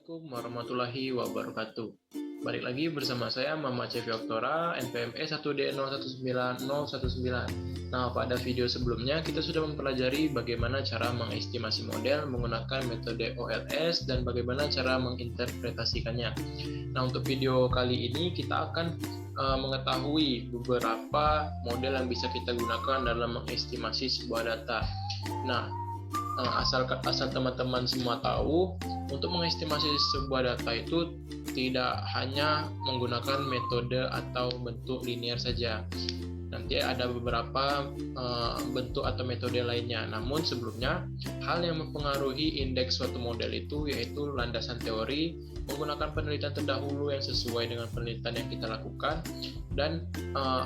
Assalamualaikum warahmatullahi wabarakatuh. Balik lagi bersama saya Mama Cevi Oktora, NPME 1D019019. Nah, pada video sebelumnya kita sudah mempelajari bagaimana cara mengestimasi model menggunakan metode OLS dan bagaimana cara menginterpretasikannya. Nah, untuk video kali ini kita akan mengetahui beberapa model yang bisa kita gunakan dalam mengestimasi sebuah data. Nah, asal teman-teman semua tahu, untuk mengestimasi sebuah data itu tidak hanya menggunakan metode atau bentuk linear saja. Nanti ada beberapa bentuk atau metode lainnya. Namun sebelumnya, hal yang mempengaruhi indeks suatu model itu yaitu landasan teori, menggunakan penelitian terdahulu yang sesuai dengan penelitian yang kita lakukan, dan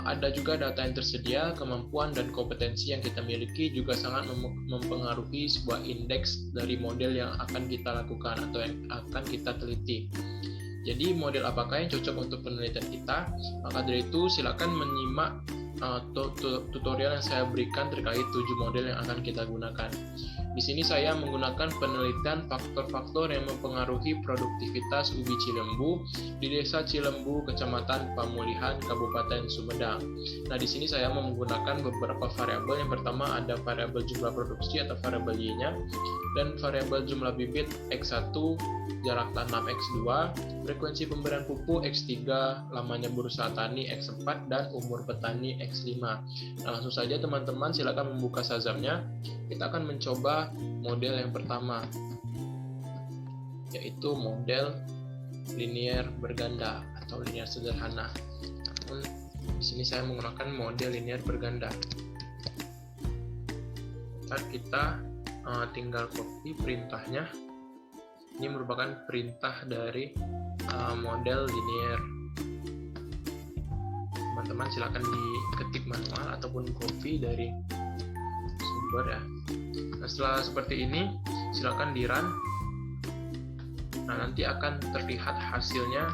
ada juga data yang tersedia, kemampuan dan kompetensi yang kita miliki juga sangat mempengaruhi sebuah indeks dari model yang akan kita lakukan atau yang akan kita teliti. Jadi model apakah yang cocok untuk penelitian kita? Maka dari itu silakan menyimak tutorial yang saya berikan terkait 7 model yang akan kita gunakan. Di sini saya menggunakan penelitian faktor-faktor yang mempengaruhi produktivitas ubi Cilembu di Desa Cilembu, Kecamatan Pamulihan, Kabupaten Sumedang. Nah, di sini saya menggunakan beberapa variabel. Yang pertama ada variabel jumlah produksi atau variabel Y-nya, dan variabel jumlah bibit X1, jarak tanam X2, frekuensi pemberian pupuk X3, lamanya berusaha tani X4, dan umur petani X5. Nah, langsung saja teman-teman silakan membuka Shazamnya. Kita akan mencoba model yang pertama, yaitu model linear berganda atau linear sederhana. Namun di sini saya menggunakan model linear berganda. Ntar kita tinggal copy perintahnya. Ini merupakan perintah dari model linear. Teman-teman silakan diketik manual ataupun copy dari sumber ya. Nah, setelah seperti ini silakan di run. Nah, nanti akan terlihat hasilnya.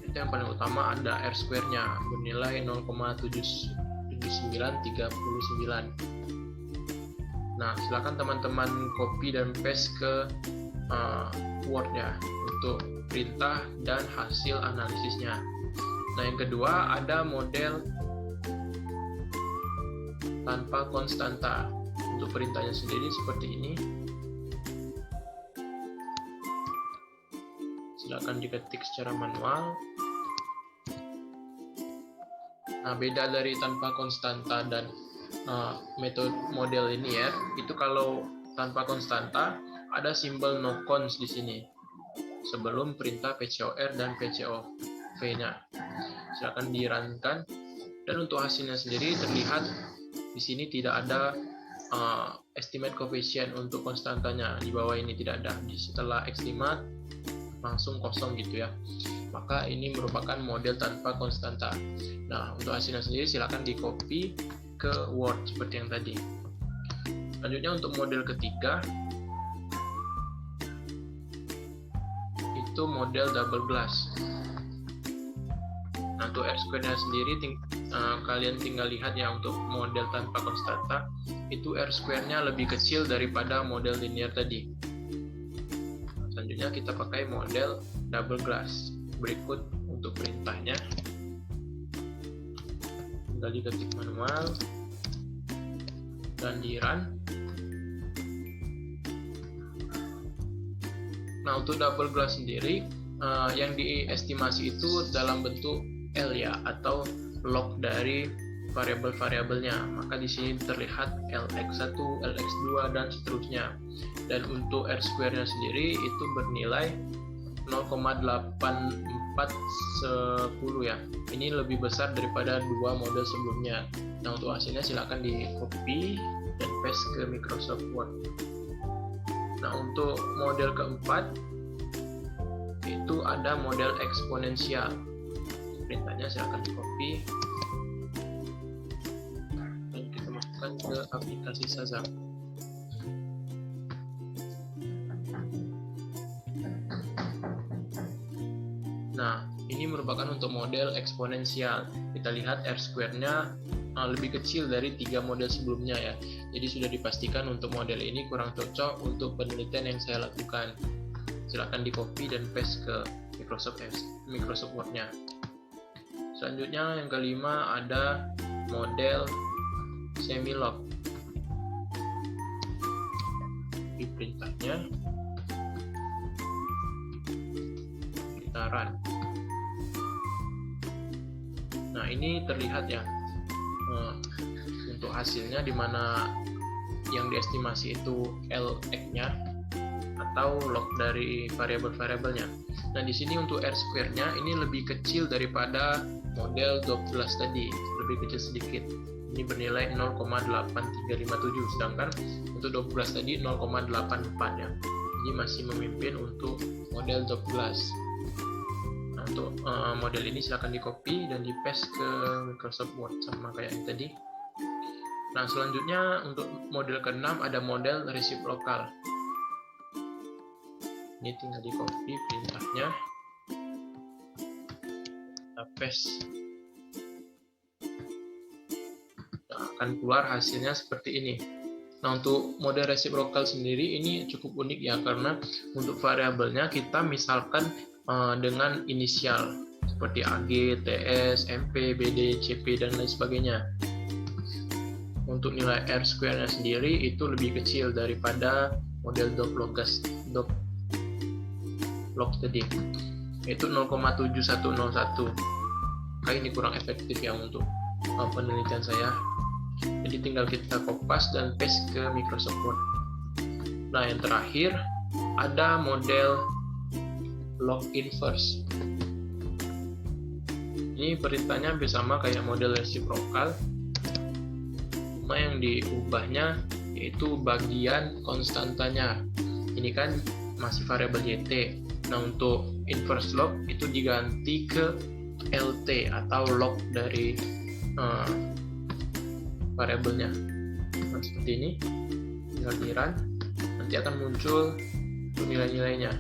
Itu yang paling utama ada R-square-nya bernilai 0,77939. Nah, silakan teman-teman copy dan paste ke Word ya untuk perintah dan hasil analisisnya. Nah, yang kedua ada model tanpa konstanta. Untuk perintahnya sendiri seperti ini. Silakan diketik secara manual. Nah, beda dari tanpa konstanta dan metode model linear, itu kalau tanpa konstanta ada simbol no cons di sini sebelum perintah PCOR dan PCOV-nya. Silakan di-run-kan, dan untuk hasilnya sendiri terlihat di sini tidak ada estimate coefficient untuk konstantanya. Di bawah ini tidak ada. Setelah X5 langsung kosong gitu ya. Maka ini merupakan model tanpa konstanta. Nah, untuk hasilnya sendiri silakan di copy ke Word seperti yang tadi. Selanjutnya untuk model ketiga itu model double glass. Nah, untuk R-square-nya sendiri kalian tinggal lihat ya, untuk model tanpa konstanta itu R-square-nya lebih kecil daripada model linear tadi. Nah, selanjutnya kita pakai model double glass. Berikut untuk perintahnya. Tinggal diketik manual dan di run. Nah, untuk double glass sendiri yang diestimasi itu dalam bentuk L ya, atau log dari variabel-variabelnya. Maka di sini terlihat LX1, LX2 dan seterusnya. Dan untuk R-square-nya sendiri itu bernilai 0,8410 ya. Ini lebih besar daripada dua model sebelumnya. Nah, untuk hasilnya silakan di copy dan paste ke Microsoft Word. Nah, untuk model keempat itu ada model eksponensial. Perintahnya silakan di copy dan kita masukkan ke aplikasi Shazam. Nah, ini merupakan untuk model eksponensial. Kita lihat R-square-nya lebih kecil dari 3 model sebelumnya ya. Jadi sudah dipastikan untuk model ini kurang cocok untuk penelitian yang saya lakukan. Silakan di copy dan paste ke Microsoft Word-nya. Selanjutnya yang kelima ada model semi-lock. Di perintahnya kita run. Nah, ini terlihat ya untuk hasilnya, dimana yang diestimasi itu LX-nya atau log dari variabel-variabelnya. Nah, di sini untuk R square-nya ini lebih kecil daripada model 12 tadi, lebih kecil sedikit. Ini bernilai 0,8357, sedangkan untuk 12 tadi 0,84 ya. Ini masih memimpin untuk model 12. Nah, untuk model ini silahkan di copy dan di paste ke Microsoft Word sama kayak yang tadi. Nah, selanjutnya untuk model ke-6 ada model reciprocal. Ini tinggal di copy perintahnya, kita paste. Nah, akan keluar hasilnya seperti ini. Nah, untuk model reciprocal sendiri ini cukup unik ya, karena untuk variabelnya kita misalkan dengan inisial seperti AG, TS, MP, BD, CP, dan lain sebagainya. Untuk nilai R square-nya sendiri itu lebih kecil daripada model log tadi, yaitu 0,7101. Ini kurang efektif ya untuk penelitian saya. Jadi tinggal kita kopas dan paste ke Microsoft Word. Nah, yang terakhir ada model log inverse. Ini perintahnya hampir sama kayak model reciprocal, cuma yang diubahnya yaitu bagian konstantanya. Ini kan masih variabel YT. Nah, untuk inverse log itu diganti ke LT atau log dari variabelnya. Nah, seperti ini, tinggal di run, nanti akan muncul untuk nilai-nilainya.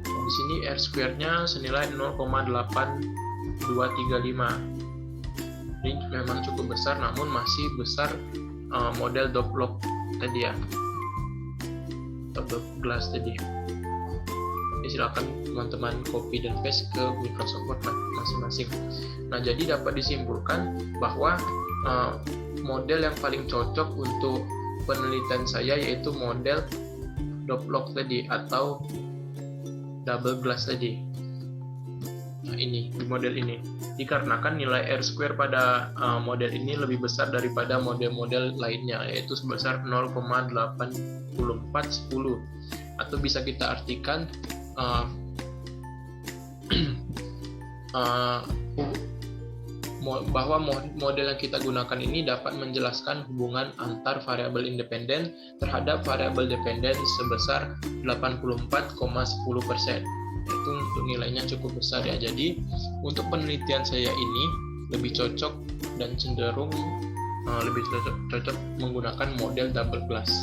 Nah, di sini R square-nya senilai 0,8235. Ini memang cukup besar, namun masih besar model log tadi ya, atau glass tadi. Ini silakan teman-teman copy dan paste ke Microsoft Word masing-masing. Nah, jadi dapat disimpulkan bahwa model yang paling cocok untuk penelitian saya yaitu model log tadi atau double glass tadi. Nah, ini di model ini dikarenakan nilai R square pada model ini lebih besar daripada model-model lainnya, yaitu sebesar 0,8410, atau bisa kita artikan bahwa model yang kita gunakan ini dapat menjelaskan hubungan antar variabel independen terhadap variabel dependen sebesar 84,10%. Itu untuk nilainya cukup besar ya. Jadi untuk penelitian saya ini lebih cocok dan cenderung lebih cocok menggunakan model double glass.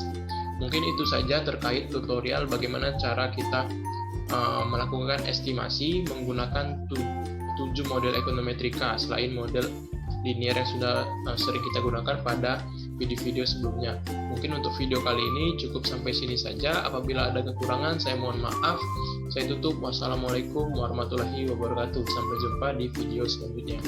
Mungkin itu saja terkait tutorial bagaimana cara kita melakukan estimasi menggunakan 7 model ekonometrika selain model linear yang sudah sering kita gunakan pada video-video sebelumnya. Mungkin untuk video kali ini cukup sampai sini saja. Apabila ada kekurangan, saya mohon maaf. Saya tutup. Wassalamualaikum warahmatullahi wabarakatuh. Sampai jumpa di video selanjutnya.